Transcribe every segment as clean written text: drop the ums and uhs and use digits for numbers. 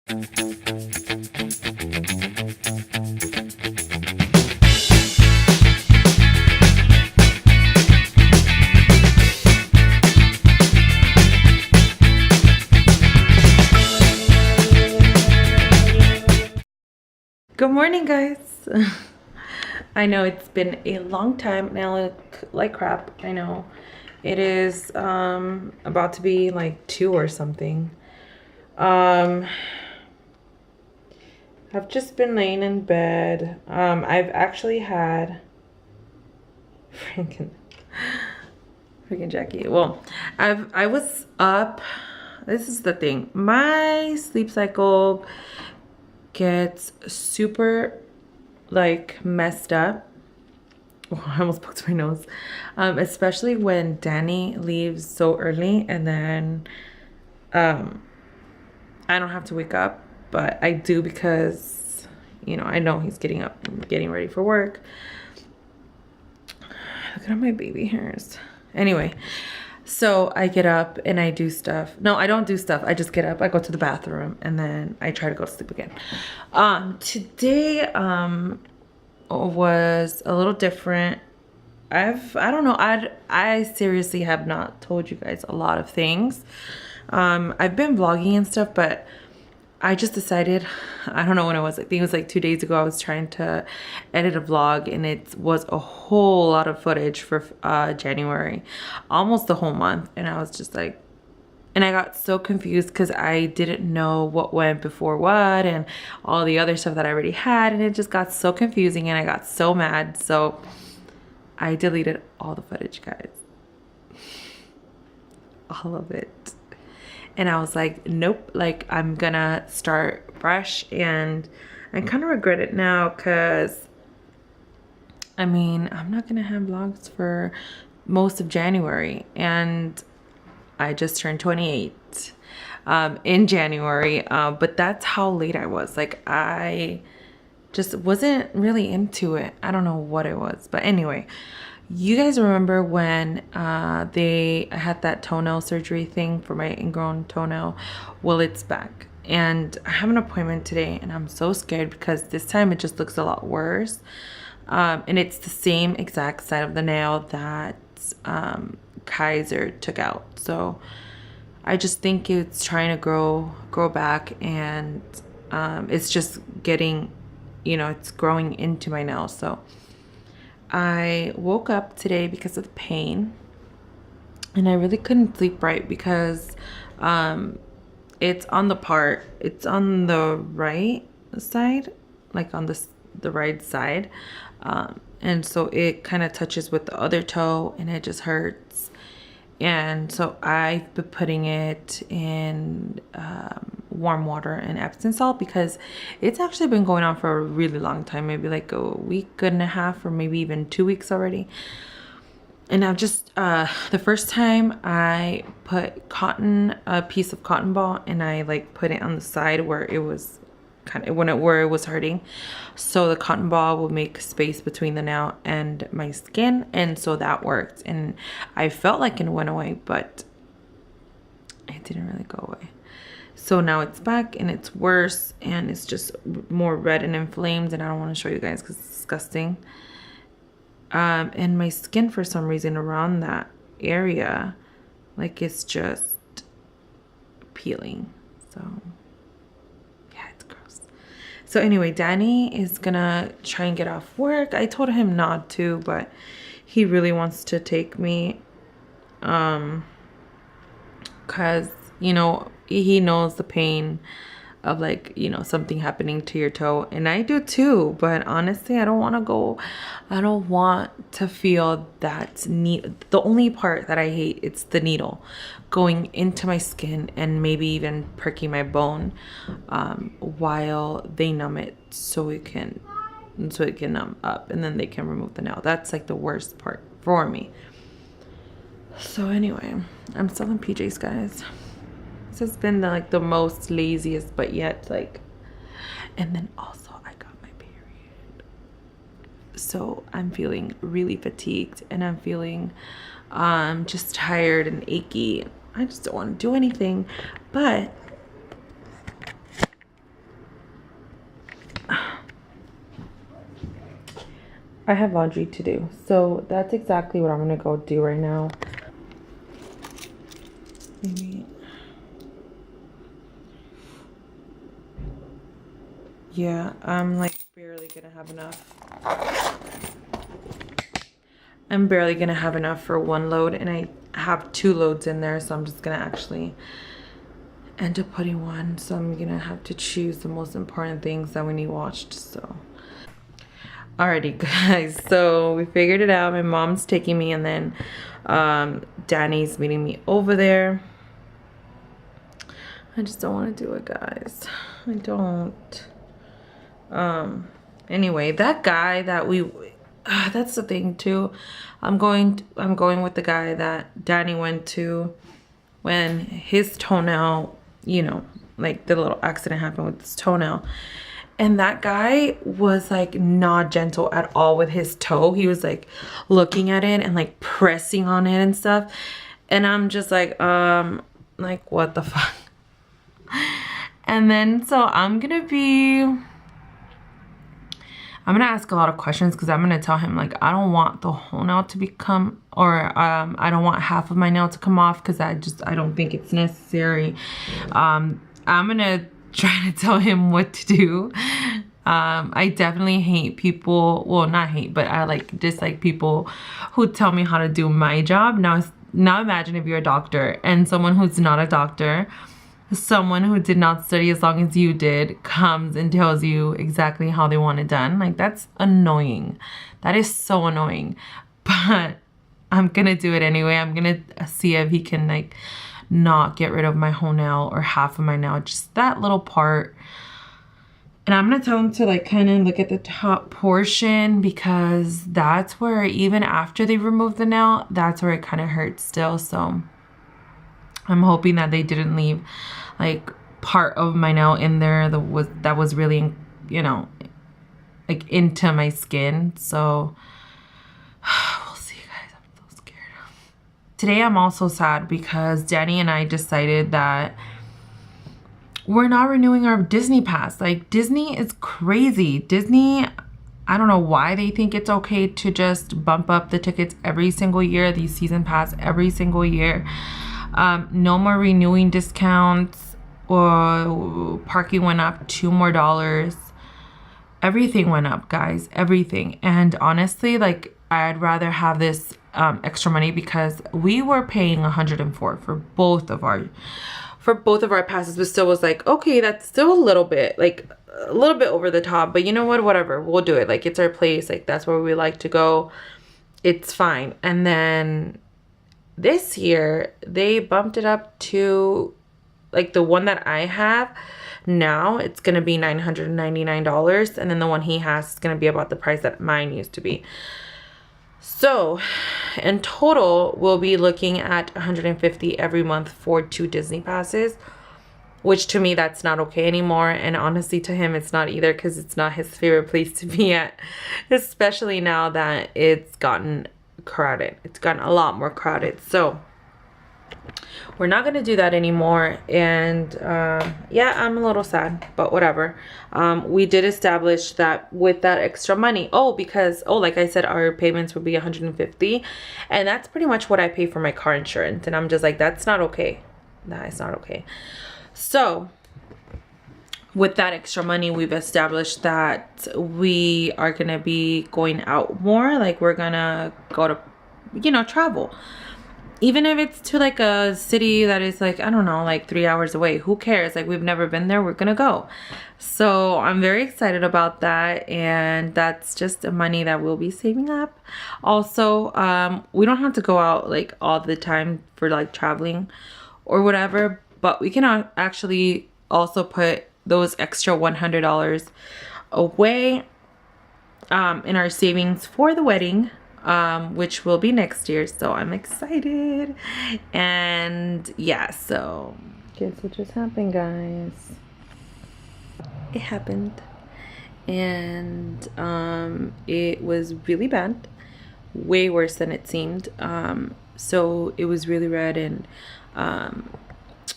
Good morning, guys. I know it's been a long time and I look like crap. I know it is about to be like 2 or something. I've just been laying in bed. I've actually had freaking Jackie. Well, I was up. This is the thing. My sleep cycle gets super like messed up. Oh, I almost poked my nose. Especially when Danny leaves so early and then I don't have to wake up, but I do because, you know, I know he's getting up and getting ready for work. Look at my baby hairs. Anyway, so I get up and I do stuff. No, I don't do stuff. I just get up, I go to the bathroom, and then I try to go to sleep again. Today was a little different. I don't know. I seriously have not told you guys a lot of things. I've been vlogging and stuff, but I just decided, I don't know when it was, I think it was like 2 days ago, I was trying to edit a vlog and it was a whole lot of footage for January, almost the whole month. And I was just like, and I got so confused because I didn't know what went before what and all the other stuff that I already had. And it just got so confusing and I got so mad. So I deleted all the footage, guys. All of it. And I was like, nope, like I'm gonna start fresh. And I kind of regret it now because, I mean, I'm not gonna have vlogs for most of January. And I just turned 28 in January. But that's how late I was. Like I just wasn't really into it. I don't know what it was. But anyway, you guys remember when I had that toenail surgery thing for my ingrown toenail? Well, it's back. And I have an appointment today and I'm so scared because this time it just looks a lot worse. And it's the same exact side of the nail that Kaiser took out. So I just think it's trying to grow back, and it's just getting, you know, it's growing into my nail. So I woke up today because of the pain and I really couldn't sleep right because it's on the right side, like on the right side. And so it kind of touches with the other toe and it just hurts. And so I've been putting it in warm water and Epsom salt because it's actually been going on for a really long time, maybe like a week and a half or maybe even 2 weeks already. And I've just the first time I put a piece of cotton ball, and I like put it on the side where it was where it was hurting, so the cotton ball will make space between the nail and my skin, and so that worked. And I felt like it went away, but it didn't really go away. So now it's back and it's worse and it's just more red and inflamed, and I don't want to show you guys because it's disgusting. And my skin, for some reason, around that area, like it's just peeling. So So anyway, Danny is gonna try and get off work. I told him not to, but he really wants to take me. Cause, you know, he knows the pain of like, you know, something happening to your toe. And I do too, but honestly, I don't want to go. I don't want to feel that the only part that I hate, it's the needle going into my skin and maybe even pricking my bone while they numb it so it can numb up and then they can remove the nail. That's like the worst part for me. So anyway, I'm still in PJs, guys. This has been the most laziest, but yet like, and then also I got my period. So I'm feeling really fatigued and I'm feeling just tired and achy. I just don't want to do anything, but I have laundry to do. So that's exactly what I'm gonna go do right now. Maybe. Yeah, I'm like barely gonna have enough. I'm barely gonna have enough for one load, and I have 2 loads in there, so I'm just gonna actually end up putting one. So I'm gonna have to choose the most important things that we need watched. So alrighty guys, so we figured it out. My mom's taking me, and then Danny's meeting me over there. I just don't want to do it, guys. I don't. Anyway, that guy that we that's the thing too. I'm going with the guy that Danny went to when his toenail, you know, like the little accident happened with his toenail. And that guy was like not gentle at all with his toe. He was like looking at it and like pressing on it and stuff. And I'm just like what the fuck? And then so I'm gonna ask a lot of questions, because I'm gonna tell him like I don't want the whole nail to become, or I don't want half of my nail to come off, because I don't think it's necessary. I'm gonna try to tell him what to do. I definitely hate people, well, not hate, but I dislike people who tell me how to do my job. Now imagine if you're a doctor and someone who's not a doctor, someone who did not study as long as you did, comes and tells you exactly how they want it done. Like, that's annoying. That is so annoying. But I'm gonna do it anyway. I'm gonna see if he can like not get rid of my whole nail or half of my nail, just that little part. And I'm gonna tell him to like kind of look at the top portion, because that's where, even after they remove the nail, that's where it kind of hurts still. So I'm hoping that they didn't leave like part of my nail in there that was really, you know, like into my skin. So we'll see, guys. I'm so scared. Today I'm also sad because Danny and I decided that we're not renewing our Disney pass. Like, Disney is crazy. Disney, I don't know why they think it's okay to just bump up the tickets every single year, these season pass every single year. No more renewing discounts, or parking went up $2 more. Everything went up, guys, everything. And honestly, like, I'd rather have this extra money, because we were paying $104 for both of our passes, but still was like, okay, that's still a little bit over the top, but you know what, whatever, we'll do it. Like, it's our place, like that's where we like to go, it's fine. And then this year they bumped it up to, like, the one that I have now, it's gonna be $999, and then the one he has is gonna be about the price that mine used to be. So in total we'll be looking at $150 every month for 2 Disney passes, which to me, that's not okay anymore. And honestly, to him, it's not either, because it's not his favorite place to be at, especially now that it's gotten crowded. It's gotten a lot more crowded. So we're not going to do that anymore. And yeah, I'm a little sad, but whatever. We did establish that with that extra money, because like I said, our payments would be $150, and that's pretty much what I pay for my car insurance. And I'm just like, that's not okay. That is not okay. So with that extra money, we've established that we are going to be going out more. Like, we're going to go to, you know, travel. Even if it's to like a city that is like, I don't know, like 3 hours away. Who cares? Like, we've never been there. We're going to go. So I'm very excited about that. And that's just money that we'll be saving up. Also, we don't have to go out like all the time for like traveling or whatever. But we can actually also put those extra $100 away in our savings for the wedding, which will be next year. So I'm excited. And yeah, so guess what just happened, guys? It happened. And it was really bad. Way worse than it seemed. So it was really red, and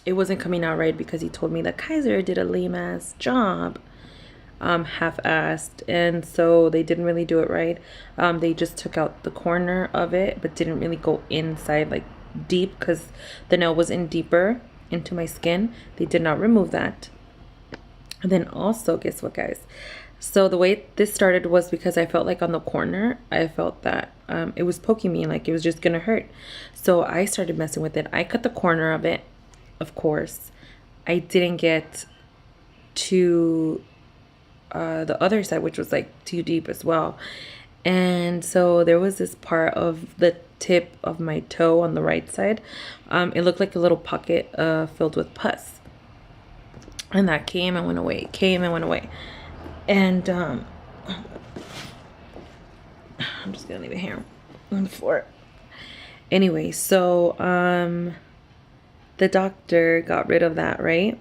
it wasn't coming out right because he told me that Kaiser did a lame ass job half-assed, and so they didn't really do it right. They just took out the corner of it, but didn't really go inside like deep, because the nail was in deeper into my skin. They did not remove that. And then also, guess what, guys? So the way this started was because I felt like on the corner, I felt that it was poking me, like it was just gonna hurt. So I started messing with it. I cut the corner of it, of course. I didn't get to the other side, which was like too deep as well. And so there was this part of the tip of my toe on the right side. It looked like a little pocket filled with pus. And that came and went away, came and went away. And I'm just gonna leave it here on the floor. Anyway, so the doctor got rid of that, right?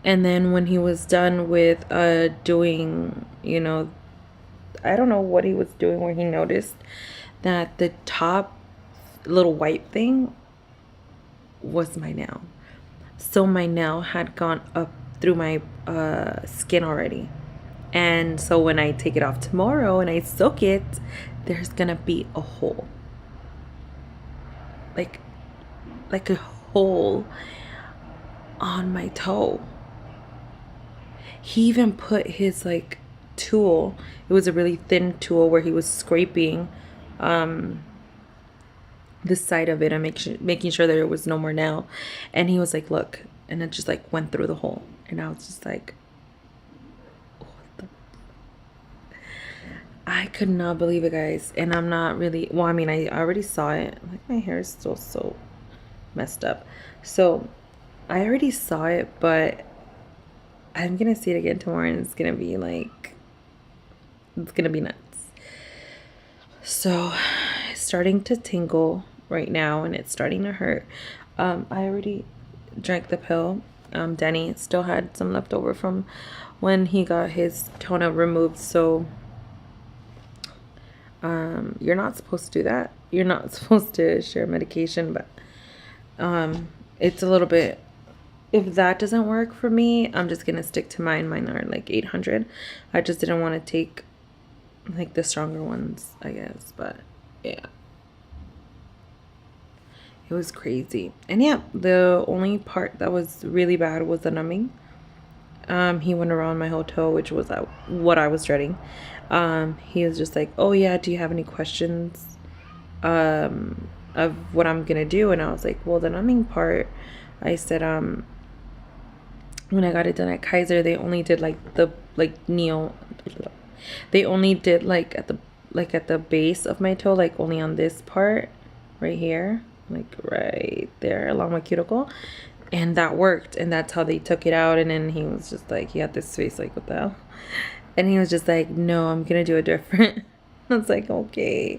And then when he was done with doing, you know, I don't know what he was doing, where he noticed that the top little white thing was my nail. So my nail had gone up through my skin already. And so when I take it off tomorrow and I soak it, there's gonna be a hole. Like a hole on my toe. He even put his like tool, it was a really thin tool, where he was scraping the side of it and making sure there was no more nail. And he was like, look, and it just like went through the hole. And I was just like, what the? I could not believe it, guys. And I'm not really, well, I mean, I already saw it. Like, my hair is still so messed up. So I already saw it, but I'm gonna see it again tomorrow, and it's gonna be like, it's gonna be nuts. So it's starting to tingle right now, and it's starting to hurt. I already drank the pill. Danny still had some left over from when he got his toenail removed. So you're not supposed to do that. You're not supposed to share medication, but it's a little bit, if that doesn't work for me, I'm just gonna stick to mine. Mine are like 800. I just didn't want to take like the stronger ones, I guess. But yeah, it was crazy. And yeah, the only part that was really bad was the numbing. He went around my whole toe, which was what I was dreading. He was just like, oh yeah, do you have any questions of what I'm gonna do? And I was like, well, the numbing part, I said, when I got it done at Kaiser, they only did like the they only did like at the base of my toe, like only on this part right here, like right there along my cuticle. And that worked, and that's how they took it out. And then he was just like, he had this face like, what the hell? And he was just like, no, I'm gonna do it different. I was like, okay.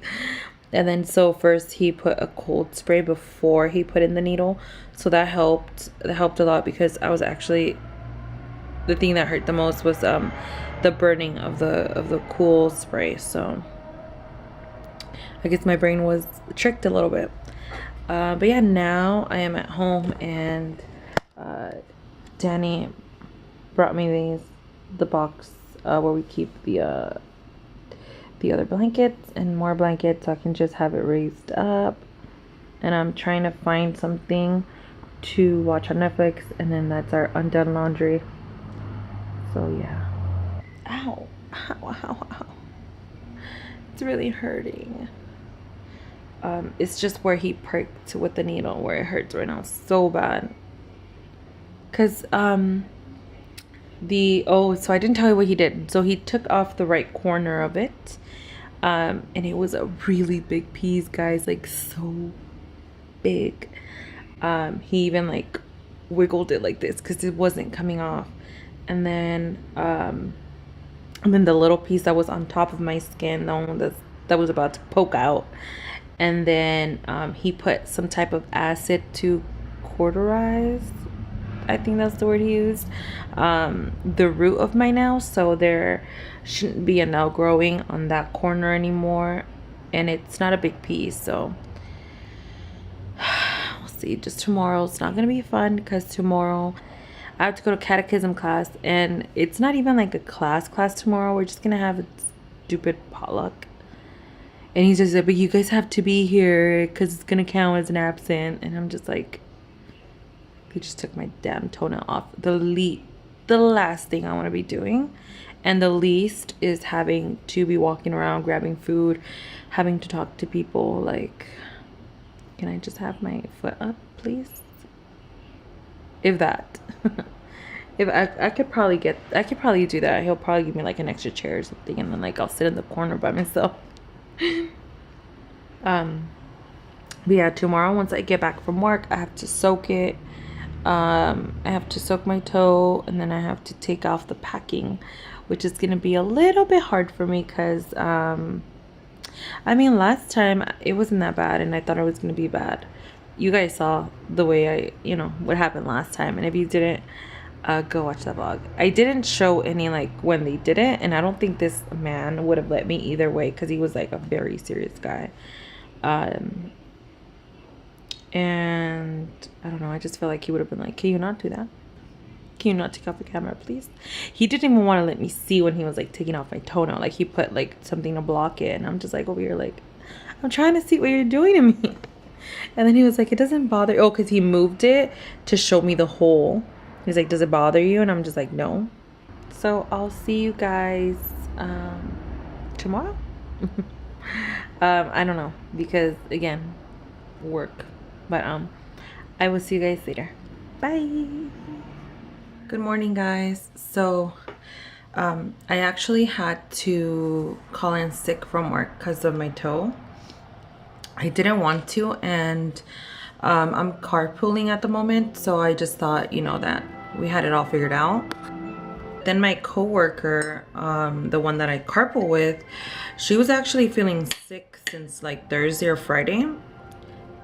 And then so first he put a cold spray before he put in the needle, so that helped a lot, because I was actually, the thing that hurt the most was the burning of the cool spray. So I guess my brain was tricked a little bit. But yeah, now I am at home, and Danny brought me the box where we keep the other blankets and more blankets, so I can just have it raised up. And I'm trying to find something to watch on Netflix, and then that's our undone laundry. So yeah. Ow, ow, ow, ow. It's really hurting. It's just where he pricked with the needle where it hurts right now so bad. Cause so I didn't tell you what he did. So he took off the right corner of it, and it was a really big piece, guys, like so big. He even like wiggled it like this because it wasn't coming off. And then the little piece that was on top of my skin, the one that was about to poke out. And then he put some type of acid to cauterize, I think that's the word he used, the root of my nail, so there shouldn't be a nail growing on that corner anymore. And it's not a big piece, so we'll see. Just tomorrow, it's not gonna be fun, because tomorrow I have to go to catechism class, and it's not even like a class tomorrow. We're just gonna have a stupid potluck. And he's just like, but you guys have to be here because it's gonna count as an absent. And I'm just like, he just took my damn toenail off. The last thing I want to be doing, and the least is having to be walking around grabbing food, having to talk to people. Like, can I just have my foot up, please? If that. If I could probably do that. He'll probably give me like an extra chair or something, and then like I'll sit in the corner by myself. But yeah, tomorrow once I get back from work, I have to soak it. I have to soak my toe, and then I have to take off the packing, which is gonna be a little bit hard for me because I mean, last time it wasn't that bad, and I thought it was gonna be bad. You guys saw the way what happened last time, and if you didn't, go watch that vlog. I didn't show any like when they did it, and I don't think this man would have let me either way because he was like a very serious guy. And I don't know, I just feel like he would have been like, can you not do that? Can you not take off the camera, please? He didn't even want to let me see when he was like taking off my toenail. Like he put like something to block it, and I'm just like over here like, I'm trying to see what you're doing to me. And then he was like, it doesn't bother. Oh, because he moved it to show me the hole. He's like, does it bother you? And I'm just like, no. So I'll see you guys tomorrow. I don't know, because again, work. But I will see you guys later. Bye. Good morning, guys. So I actually had to call in sick from work because of my toe. I didn't want to, and I'm carpooling at the moment, so I just thought, that we had it all figured out. Then my coworker, the one that I carpool with, she was actually feeling sick since like Thursday or Friday,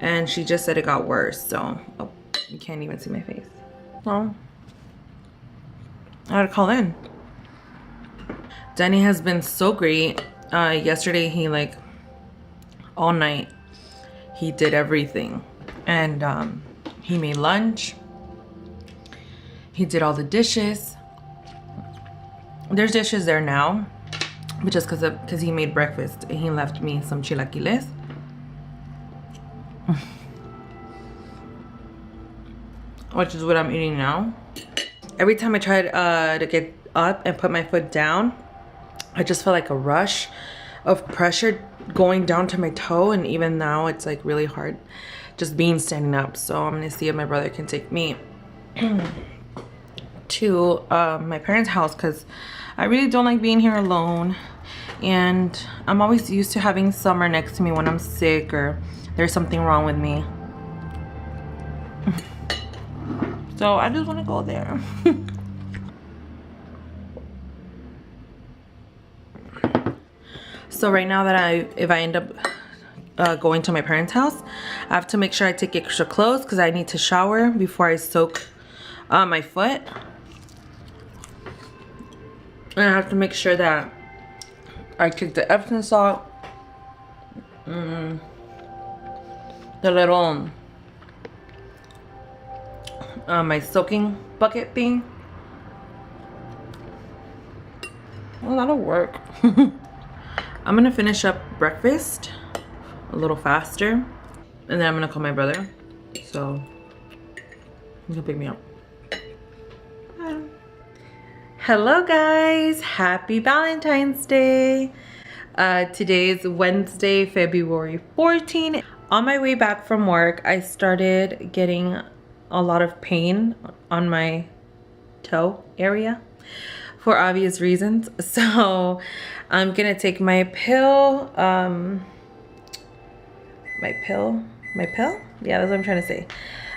and she just said it got worse. So you can't even see my face. Well, I had to call in. Danny has been so great. Yesterday he like all night he did everything, and he made lunch. He did all the dishes. There's dishes there now, but just because he made breakfast and he left me some chilaquiles. Which is what I'm eating now. Every time I tried to get up and put my foot down, I just felt like a rush of pressure going down to my toe, and even now it's like really hard just being standing up. So I'm gonna see if my brother can take me to my parents' house, because I really don't like being here alone, and I'm always used to having Summer next to me when I'm sick or there's something wrong with me. So I just want to go there. So right now that if I end up going to my parents' house, I have to make sure I take extra clothes because I need to shower before I soak my foot. And I have to make sure that I take the Epsom salt, the little my soaking bucket thing. Well, that'll work. I'm gonna finish up breakfast a little faster, and then I'm gonna call my brother, so he can pick me up. Bye. Hello guys, happy Valentine's Day. Today is Wednesday, February 14th. On my way back from work, I started getting a lot of pain on my toe area for obvious reasons. So I'm gonna take my pill, my pill? Yeah, that's what I'm trying to say.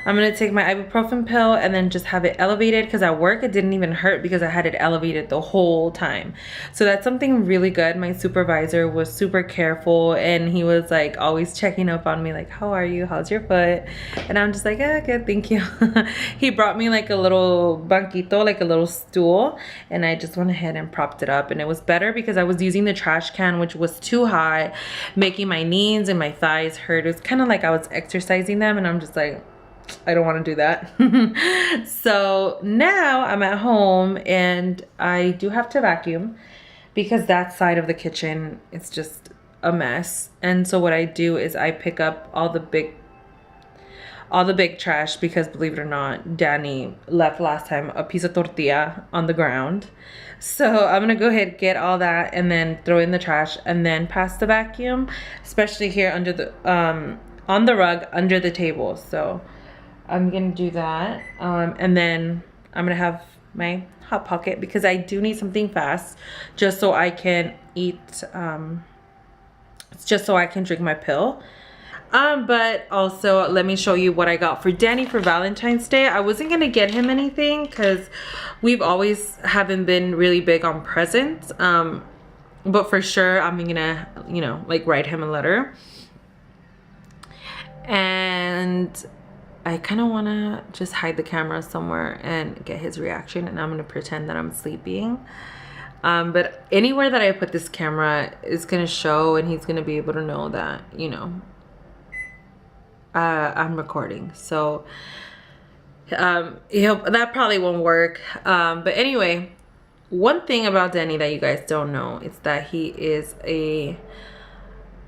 I'm gonna take my ibuprofen pill and then just have it elevated, because at work it didn't even hurt because I had it elevated the whole time. So that's something really good. My supervisor was super careful, and he was like always checking up on me, like, how are you? How's your foot? And I'm just like, yeah, good, thank you. He brought me like a little banquito, like a little stool, and I just went ahead and propped it up, and it was better because I was using the trash can, which was too high, making my knees and my thighs hurt. It was kind of like I was exercising them, and I'm just like, I don't want to do that. So now I'm at home and I do have to vacuum because that side of the kitchen is just a mess. And so what I do is I pick up all the big trash because, believe it or not, Danny left last time a piece of tortilla on the ground. So I'm gonna go ahead, get all that, and then throw in the trash and then pass the vacuum, especially here under the on the rug under the table. So I'm gonna do that, and then I'm gonna have my Hot Pocket because I do need something fast just so I can eat, just so I can drink my pill. But also let me show you what I got for Danny for Valentine's Day. I wasn't gonna get him anything because we've always haven't been really big on presents. But for sure I'm gonna, you know, like write him a letter. And I kind of want to just hide the camera somewhere and get his reaction, and I'm going to pretend that I'm sleeping. But anywhere that I put this camera is going to show, and he's going to be able to know that, you know, I'm recording. So that probably won't work. But anyway, one thing about Danny that you guys don't know is that he is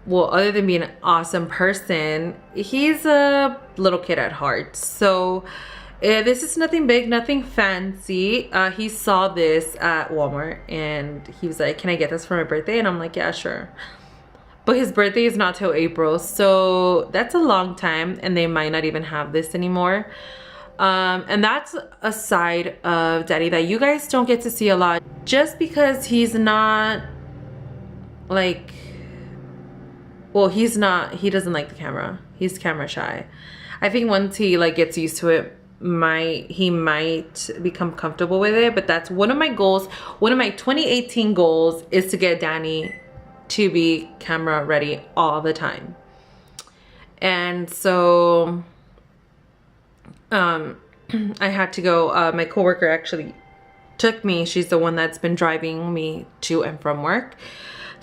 well, other than being an awesome person, he's a little kid at heart. So this is nothing big, nothing fancy. He saw this at Walmart and he was like, can I get this for my birthday? And I'm like, yeah, sure. But his birthday is not till April, so that's a long time, and they might not even have this anymore. And that's a side of Daddy that you guys don't get to see a lot, just because he's not like, well, he doesn't like the camera. He's camera shy. I think once he like gets used to it, he might become comfortable with it. But that's one of my goals. One of my 2018 goals is to get Danny to be camera ready all the time. And so I had to go, my coworker actually took me. She's the one that's been driving me to and from work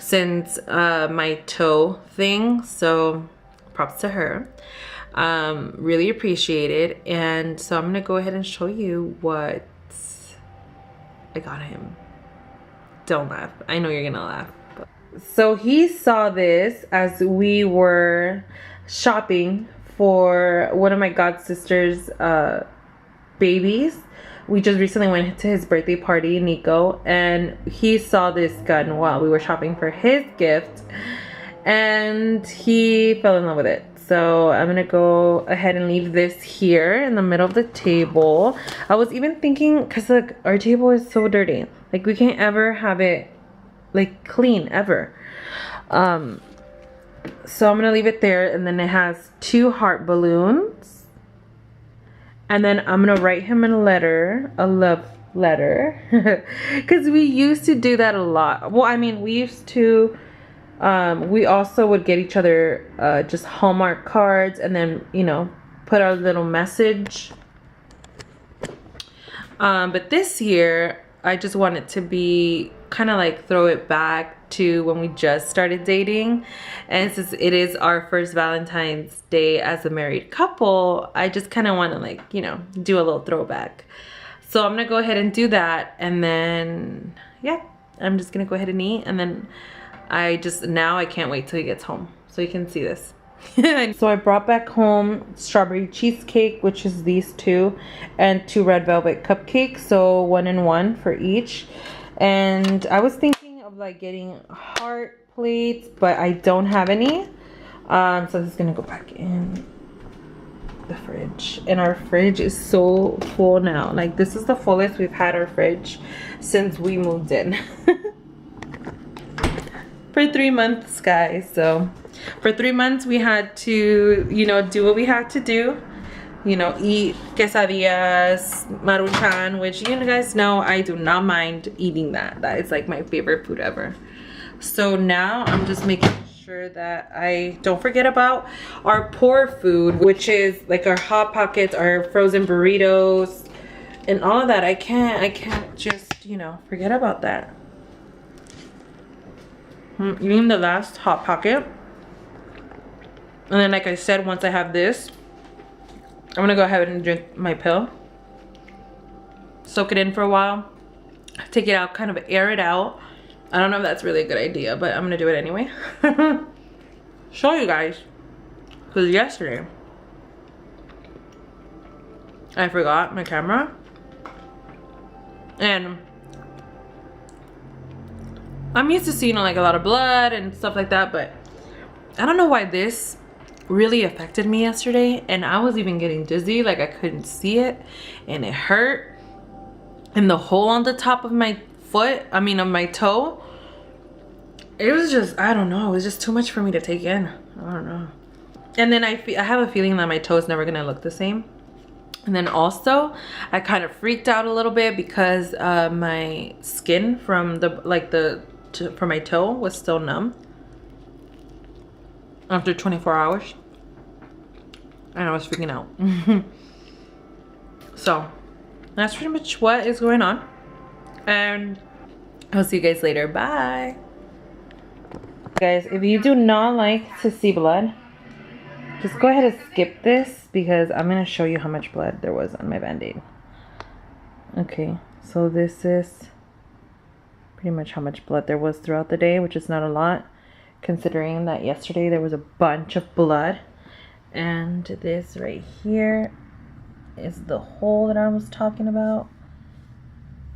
since my toe thing, so props to her. Really appreciate it. And so I'm gonna go ahead and show you what I got him. Don't laugh, I know you're gonna laugh. So he saw this as we were shopping for one of my god sister's babies. We just recently went to his birthday party, Nico, and he saw this gun while we were shopping for his gift, and he fell in love with it. So I'm gonna go ahead and leave this here in the middle of the table. I was even thinking, because like our table is so dirty, like we can't ever have it like clean ever. So I'm gonna leave it there, and then it has 2 heart balloons. And then I'm gonna write him a letter, a love letter, because we used to do that a lot. Well, I mean, we used to, we also would get each other just Hallmark cards, and then, you know, put our little message. But this year, I just wanted to be kind of like throw it back to when we just started dating, and since it is our first Valentine's Day as a married couple, I just kind of want to, like, you know, do a little throwback. So I'm gonna go ahead and do that, and then yeah, I'm just gonna go ahead and eat, and then I can't wait till he gets home so you can see this. So I brought back home strawberry cheesecake, which is these 2, and 2 red velvet cupcakes, so 1 and 1 for each. And I was thinking of like getting heart plates, but I don't have any. So this is gonna go back in the fridge, and our fridge is so full now. Like, this is the fullest we've had our fridge since we moved in. For 3 months, guys. So for 3 months we had to, you know, do what we had to do, you know, eat quesadillas, maruchan, which you guys know I do not mind eating that. That is like my favorite food ever. So now I'm just making sure that I don't forget about our poor food, which is like our Hot Pockets, our frozen burritos, and all of that. I can't just, you know, forget about that. Eating the last Hot Pocket. And then, like I said, once I have this, gonna go ahead and drink my pill. Soak it in for a while. Take it out, kind of air it out. I don't know if that's really a good idea, but I'm gonna do it anyway. Show you guys. Because yesterday, I forgot my camera. And I'm used to seeing like a lot of blood and stuff like that, but I don't know why this really affected me yesterday. And I was even getting dizzy, like I couldn't see it and it hurt. And the hole on the top of my foot, I mean on my toe, it was just, I don't know, it was just too much for me to take in. I don't know. And then I have a feeling that my toe is never gonna look the same. And then also I kind of freaked out a little bit because my skin from the from my toe was still numb after 24 hours, and I was freaking out. So that's pretty much what is going on, and I'll see you guys later. Bye. Guys, if you do not like to see blood, just go ahead and skip this because I'm going to show you how much blood there was on my band-aid. Okay, so this is pretty much how much blood there was throughout the day, which is not a lot considering that yesterday there was a bunch of blood. And this right here is the hole that I was talking about.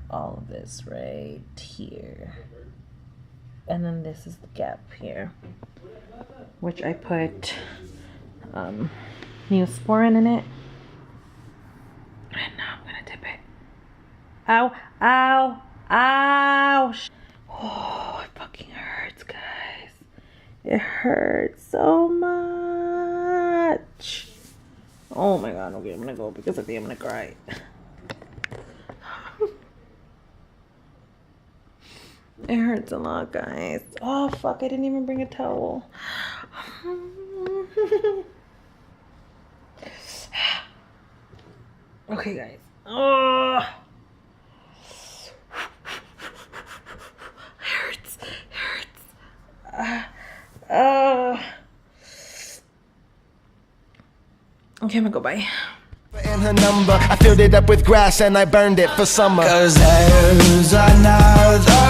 All of this right here. And then this is the gap here, which I put Neosporin in it. And now I'm gonna dip it. Ow, ow, ow. Oh, it fucking hurts, guys. It hurts so much. Oh my god, okay, I'm gonna go because I think I'm gonna cry. It hurts a lot, guys. Oh fuck, I didn't even bring a towel. Okay, guys. Oh, hurts, okay, I'm gonna go bye. In her number, I filled it up with grass and I burned it for summer. 'Cause there's another